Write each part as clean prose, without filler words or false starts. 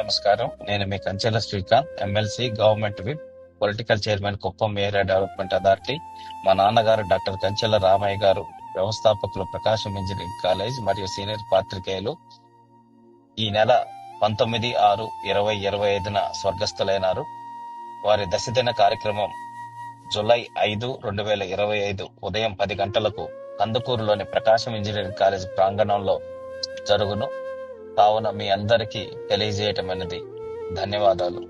నమస్కారం. నేను మీ Kanchela Srikanth, MLC, government whip, political chairman, Kuppam area development authority. మా నాన్నగారు డాక్టర్ కంచెల రామయ్య గారు, వ్యవస్థాపకులు, ప్రకాశం ఇంజనీరింగ్ కాలేజ్ మరియు సీనియర్ పాత్రికేయులు. ఈ నెల 19/6/2025 స్వర్గస్థులైనారు. వారి దశదిన కార్యక్రమం జూలై 5, 2025 ఉదయం 10 గంటలకు కందుకూరులోని ప్రకాశం ఇంజనీరింగ్ కాలేజ్ ప్రాంగణంలో జరుగును. కావున మీ అందరికీ తెలియజేయటమైనది. ధన్యవాదాలు.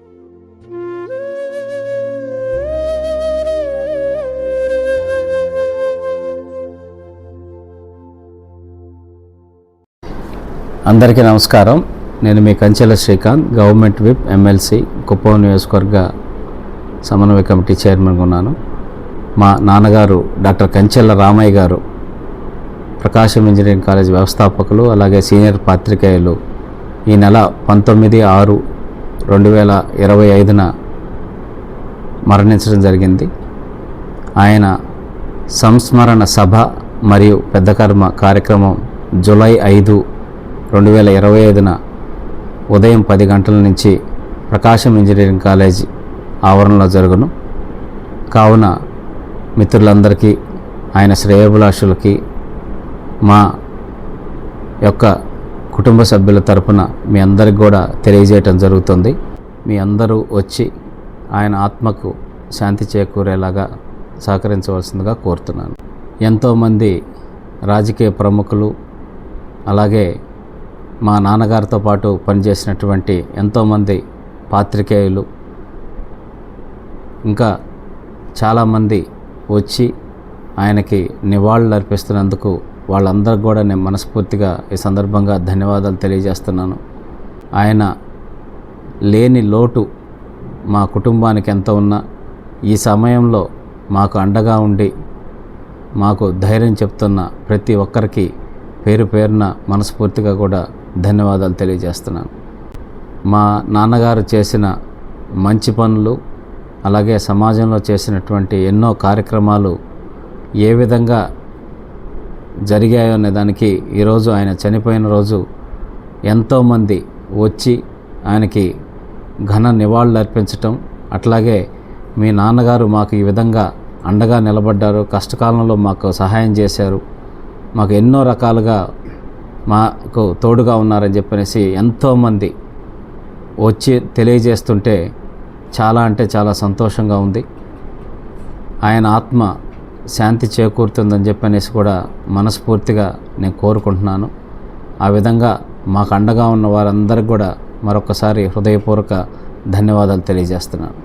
అందరికీ నమస్కారం. నేను మీ Kanchela Srikanth, government whip, MLC, Kuppam నియోజకవర్గ సమన్వయ కమిటీ చైర్మన్గా ఉన్నాను. మా నాన్నగారు డాక్టర్ కంచెల రామయ్య గారు, ప్రకాశం ఇంజనీరింగ్ కాలేజ్ వ్యవస్థాపకులు, అలాగే సీనియర్ పాత్రికేయులు. ఈ నెల 19/6/2025 మరణించడం జరిగింది. ఆయన సంస్మరణ సభ మరియు పెద్ద కర్మ కార్యక్రమం జూలై 5, 2025 ఉదయం 10 గంటల నుంచి ప్రకాశం ఇంజనీరింగ్ కాలేజ్ ఆవరణలో జరుగును. కావున మిత్రులందరికీ, ఆయన శ్రేయోభిలాషులకి, మా యొక్క కుటుంబ సభ్యుల తరపున మీ అందరికి కూడా తెలియజేయటం జరుగుతుంది. మీ అందరూ వచ్చి ఆయన ఆత్మకు శాంతి చేకూరేలాగా సహకరించవలసిందిగా కోరుతున్నాను. ఎంతోమంది రాజకీయ ప్రముఖులు, అలాగే మా నాన్నగారితో పాటు పనిచేసినటువంటి ఎంతోమంది పాత్రికేయులు, ఇంకా చాలామంది వచ్చి ఆయనకి నివాళులు అర్పిస్తున్నందుకు వాళ్ళందరికీ కూడా నేను మనస్ఫూర్తిగా ఈ సందర్భంగా ధన్యవాదాలు తెలియజేస్తున్నాను. ఆయన లేని లోటు మా కుటుంబానికి ఎంత ఉన్నా ఈ సమయంలో మాకు అండగా ఉండి మాకు ధైర్యం చెప్తున్న ప్రతి ఒక్కరికి పేరు పేరున మనస్ఫూర్తిగా కూడా ధన్యవాదాలు తెలియజేస్తున్నాను. మా నాన్నగారు చేసిన మంచి పనులు, అలాగే సమాజంలో చేసినటువంటి ఎన్నో కార్యక్రమాలు ఏ విధంగా జరిగాయో అనే దానికి ఈరోజు ఆయన చనిపోయిన రోజు ఎంతోమంది వచ్చి ఆయనకి ఘన నివాళులు అర్పించటం, అట్లాగే మీ నాన్నగారు మాకు ఈ విధంగా అండగా నిలబడ్డారు, కష్టకాలంలో మాకు సహాయం చేశారు, మాకు ఎన్నో రకాలుగా మాకు తోడుగా ఉన్నారని చెప్పనేసి ఎంతోమంది వచ్చి తెలియజేస్తుంటే చాలా అంటే చాలా సంతోషంగా ఉంది. ఆయన ఆత్మ శాంతి చేకూరుతుందని చెప్పనేసి కూడా మనస్ఫూర్తిగా నేను కోరుకుంటున్నాను. ఆ విధంగా మాకు అండగా ఉన్న వారందరికీ కూడా మరొకసారి హృదయపూర్వక ధన్యవాదాలు తెలియజేస్తున్నాను.